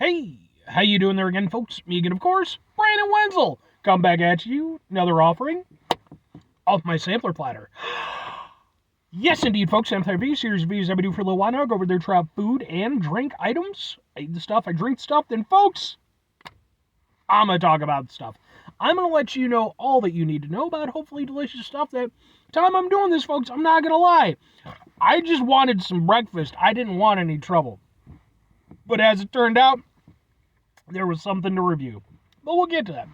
Hey, how you doing there again, folks? Me again, of course, Brandon Wenzel. Come back at you, another offering of my sampler platter. Yes, indeed, folks. Sampler V series of videos I do for a little while now. Go over there, try out food and drink items. I eat the stuff, I drink stuff. Then, folks, I'm gonna talk about the stuff. I'm gonna let you know all that you need to know about hopefully delicious stuff. That time I'm doing this, folks, I'm not gonna lie. I just wanted some breakfast. I didn't want any trouble. But as it turned out, there was something to review. But we'll get to that.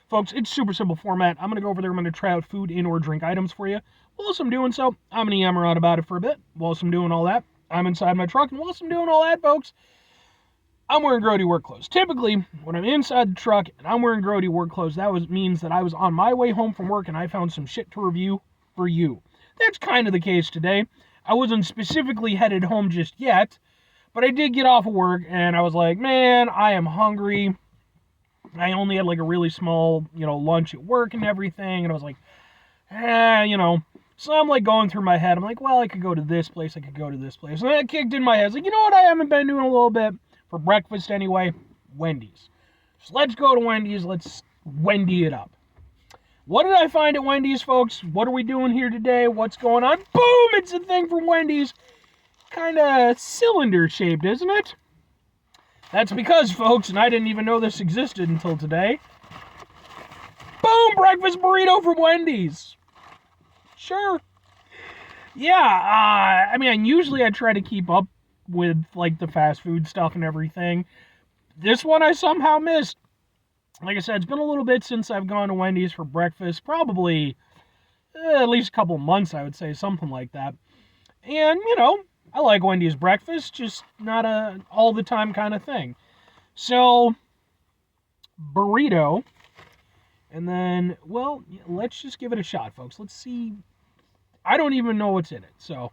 Folks, it's super simple format. I'm going to go over there. I'm going to try out food and or drink items for you. Whilst I'm doing so, I'm going to yammer on about it for a bit. Whilst I'm doing all that, I'm inside my truck. And whilst I'm doing all that, folks, I'm wearing grody work clothes. Typically, when I'm inside the truck and I'm wearing grody work clothes, means that I was on my way home from work and I found some shit to review for you. That's kind of the case today. I wasn't specifically headed home just yet, but I did get off of work, and I was like, man, I am hungry. I only had like a really small, lunch at work and everything, and I was like, So I'm like going through my head. I'm like, well, I could go to this place, I could go to this place. And then it kicked in my head. I was like, you know what I haven't been doing a little bit for breakfast anyway? Wendy's. So let's go to Wendy's. Let's Wendy it up. What did I find at Wendy's, folks? What are we doing here today? What's going on? Boom! It's a thing from Wendy's. Kind of cylinder-shaped, isn't it? That's because, folks, and I didn't even know this existed until today. Boom! Breakfast burrito from Wendy's. Sure. Yeah, usually I try to keep up with, like, the fast food stuff and everything. This one I somehow missed. Like I said, it's been a little bit since I've gone to Wendy's for breakfast. Probably at least a couple months, I would say, something like that. And, I like Wendy's breakfast, just not a all-the-time kind of thing. So, burrito, and then, well, let's just give it a shot, folks. Let's see. I don't even know what's in it, so.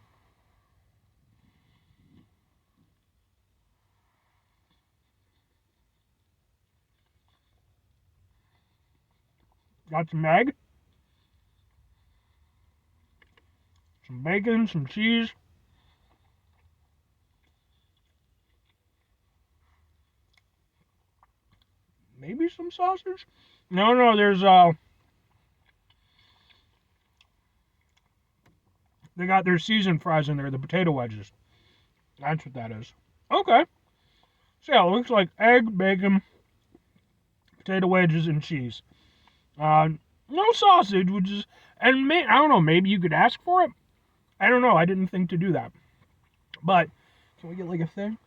Got some egg, some bacon, some cheese. Maybe some sausage? No, there's, they got their seasoned fries in there, the potato wedges. That's what that is. Okay. So, yeah, it looks like egg, bacon, potato wedges, and cheese. No sausage, I don't know, maybe you could ask for it? I don't know, I didn't think to do that. But, can we get like a thing?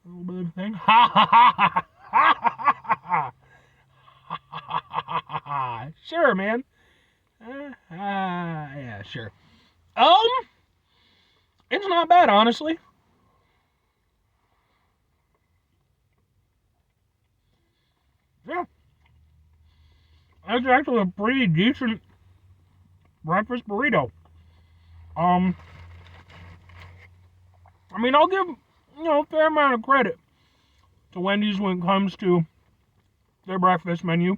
A little bit of a thing? Ha ha ha ha ha ha ha ha. Sure, man. Yeah, sure. It's not bad, honestly. Yeah. That's actually a pretty decent breakfast burrito. I'll give, a fair amount of credit to Wendy's when it comes to their breakfast menu.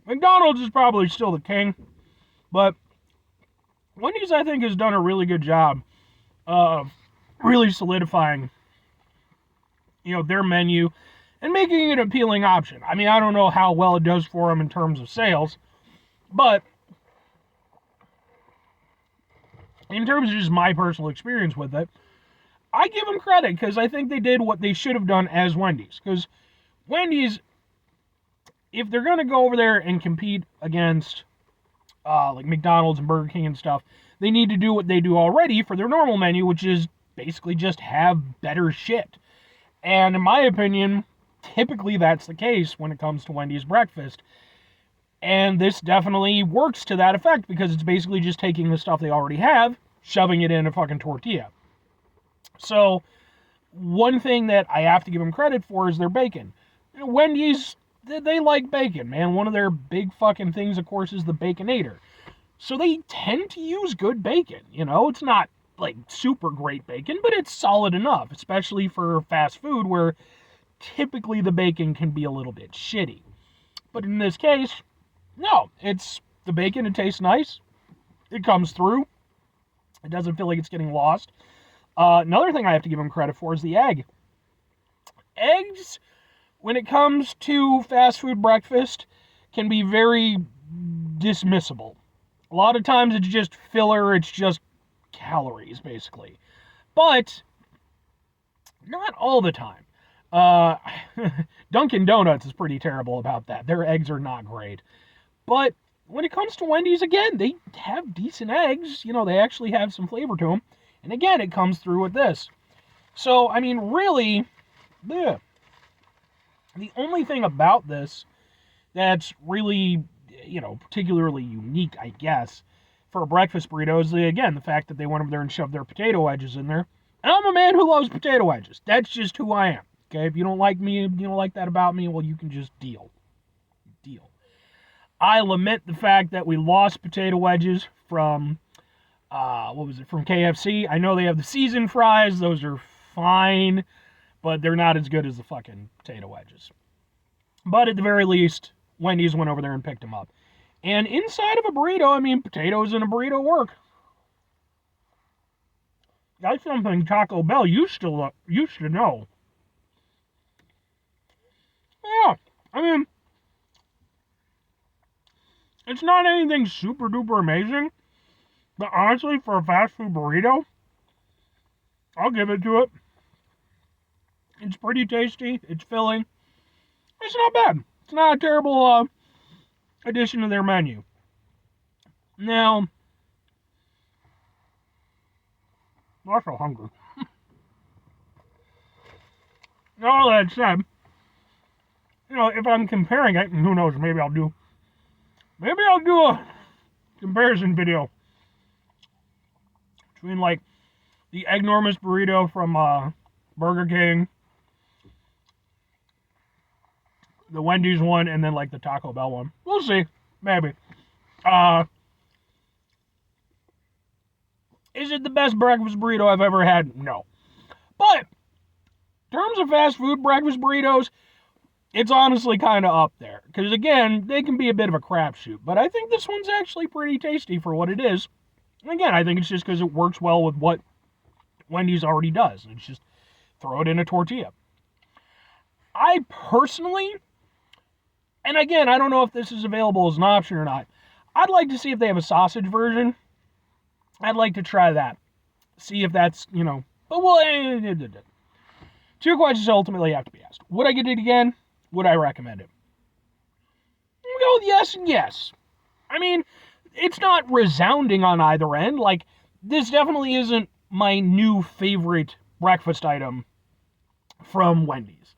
McDonald's is probably still the king, but Wendy's, I think, has done a really good job of really solidifying, their menu and making it an appealing option. I don't know how well it does for them in terms of sales, but in terms of just my personal experience with it, I give them credit because I think they did what they should have done as Wendy's. Because Wendy's, if they're going to go over there and compete against like McDonald's and Burger King and stuff, they need to do what they do already for their normal menu, which is basically just have better shit. And in my opinion, typically that's the case when it comes to Wendy's breakfast. And this definitely works to that effect because it's basically just taking the stuff they already have, shoving it in a fucking tortilla. So, one thing that I have to give them credit for is their bacon. Wendy's, they like bacon, man. One of their big fucking things, of course, is the Baconator. So they tend to use good bacon, It's not, like, super great bacon, but it's solid enough, especially for fast food where typically the bacon can be a little bit shitty. But in this case, no. It's the bacon, it tastes nice. It comes through. It doesn't feel like it's getting lost. Another thing I have to give them credit for is the egg. Eggs when it comes to fast food breakfast, can be very dismissible. A lot of times it's just filler, it's just calories, basically. But not all the time. Uh, Dunkin' Donuts is pretty terrible about that. Their eggs are not great. But when it comes to Wendy's, again, they have decent eggs. You know, they actually have some flavor to them. And again, it comes through with this. So, I mean, really, yeah. The only thing about this that's really, you know, particularly unique, I guess, for a breakfast burrito is, again, the fact that they went over there and shoved their potato wedges in there. And I'm a man who loves potato wedges. That's just who I am. Okay, if you don't like me, you don't like that about me, well, you can just deal. I lament the fact that we lost potato wedges from, from KFC. I know they have the seasoned fries. Those are fine, but they're not as good as the fucking potato wedges. But at the very least, Wendy's went over there and picked them up. And inside of a burrito, I mean, potatoes in a burrito work. That's something Taco Bell used to know. Yeah, I mean, it's not anything super duper amazing, but honestly, for a fast food burrito, I'll give it to it. It's pretty tasty. It's filling. It's not bad. It's not a terrible addition to their menu. Now, I'm so hungry. All that said, you know, if I'm comparing it, and who knows, maybe I'll do a comparison video between, like, the enormous burrito from Burger King, the Wendy's one, and then, like, the Taco Bell one. We'll see. Maybe. Is it the best breakfast burrito I've ever had? No. But, in terms of fast food breakfast burritos, it's honestly kind of up there. Because, again, they can be a bit of a crapshoot. But I think this one's actually pretty tasty for what it is. And again, I think it's just because it works well with what Wendy's already does. It's just throw it in a tortilla. I personally, and again, I don't know if this is available as an option or not. I'd like to see if they have a sausage version. I'd like to try that. See if that's, you know. But well, two questions ultimately have to be asked. Would I get it again? Would I recommend it? We go with yes and yes. I mean, it's not resounding on either end. Like, this definitely isn't my new favorite breakfast item from Wendy's.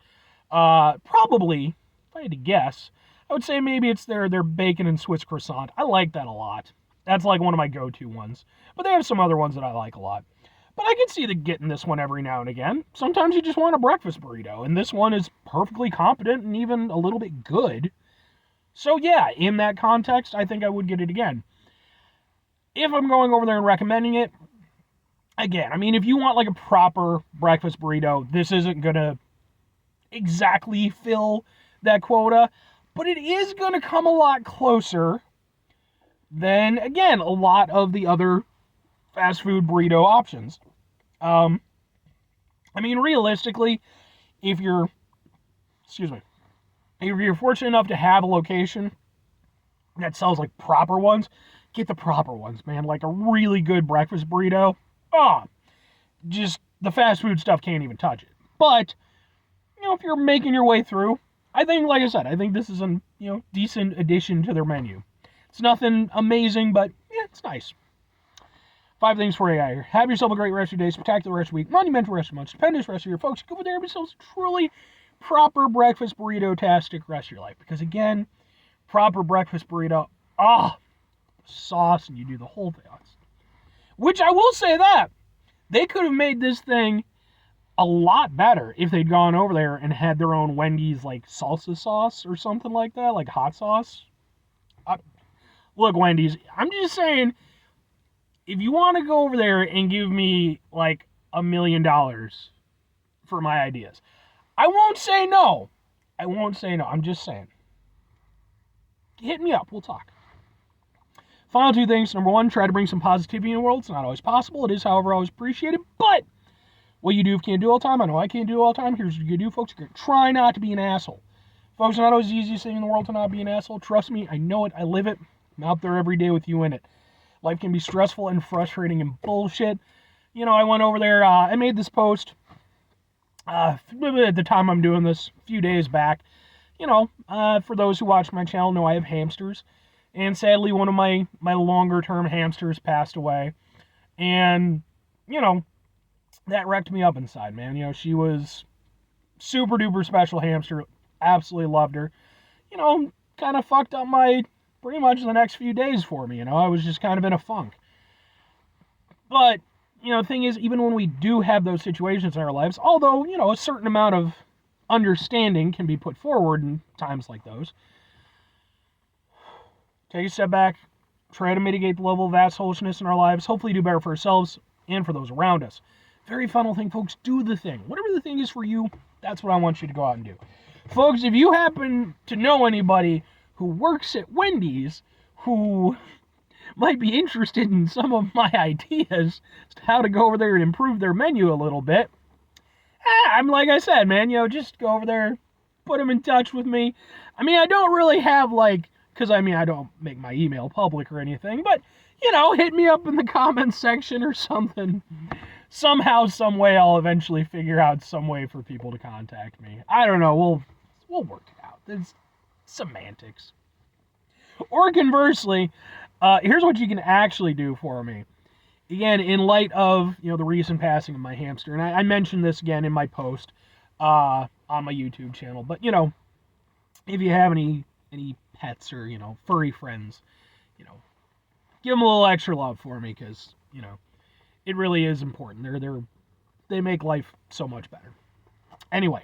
Probably, if I had to guess, I would say maybe it's their bacon and Swiss croissant. I like that a lot. That's like one of my go-to ones. But they have some other ones that I like a lot. But I can see getting this one every now and again. Sometimes you just want a breakfast burrito, and this one is perfectly competent and even a little bit good. So yeah, in that context, I think I would get it again. If I'm going over there and recommending it, again, I mean, if you want like a proper breakfast burrito, this isn't going to exactly fill that quota, but it is going to come a lot closer than, again, a lot of the other fast food burrito options. I mean, realistically, if you're fortunate enough to have a location that sells like proper ones, get the proper ones, man. Like a really good breakfast burrito. Just the fast food stuff can't even touch it. But, you know, if you're making your way through, I think, like I said, I think this is a, you know, decent addition to their menu. It's nothing amazing, but yeah, it's nice. 5 things for you out here. Have yourself a great rest of your day, spectacular rest of your week, monumental rest of your month, stupendous rest of your folks. Go over there and have yourselves a truly proper breakfast burrito-tastic rest of your life. Because again, proper breakfast burrito, sauce, and you do the whole thing. Which I will say that, they could have made this thing a lot better if they'd gone over there and had their own Wendy's, like, salsa sauce or something like that, like hot sauce. Look, Wendy's, I'm just saying, if you want to go over there and give me, like, $1 million for my ideas, I won't say no. I'm just saying. Hit me up. We'll talk. Final 2 things. Number 1, try to bring some positivity in the world. It's not always possible. It is, however, always appreciated. But what you do if you can't do it all the time. I know I can't do it all the time. Here's what you do, folks. You're going to try not to be an asshole. Folks, not always the easiest thing in the world to not be an asshole. Trust me, I know it. I live it. I'm out there every day with you in it. Life can be stressful and frustrating and bullshit. You know, I went over there. I made this post at the time I'm doing this, a few days back. You know, for those who watch my channel know I have hamsters. And sadly, one of my longer-term hamsters passed away. And, you know, that wrecked me up inside, man. You know, she was super duper special hamster. Absolutely loved her. You know, kind of fucked up my pretty much the next few days for me. You know, I was just kind of in a funk. But, you know, the thing is, even when we do have those situations in our lives, although, you know, a certain amount of understanding can be put forward in times like those, take a step back, try to mitigate the level of assholishness in our lives, hopefully do better for ourselves and for those around us. Very final thing, folks, do the thing. Whatever the thing is for you, that's what I want you to go out and do. Folks, if you happen to know anybody who works at Wendy's who might be interested in some of my ideas as to how to go over there and improve their menu a little bit, I'm like I said, man, you know, just go over there, put them in touch with me. I mean, I don't really have, like, because, I mean, I don't make my email public or anything, but, you know, hit me up in the comments section or something. Somehow, some way, I'll eventually figure out some way for people to contact me. I don't know, we'll work it out. It's semantics. Or conversely, here's what you can actually do for me. Again, in light of, you know, the recent passing of my hamster, and I mentioned this again in my post on my YouTube channel, but, you know, if you have any pets or, you know, furry friends, you know, give them a little extra love for me, because, you know, it really is important. They make life so much better. Anyway,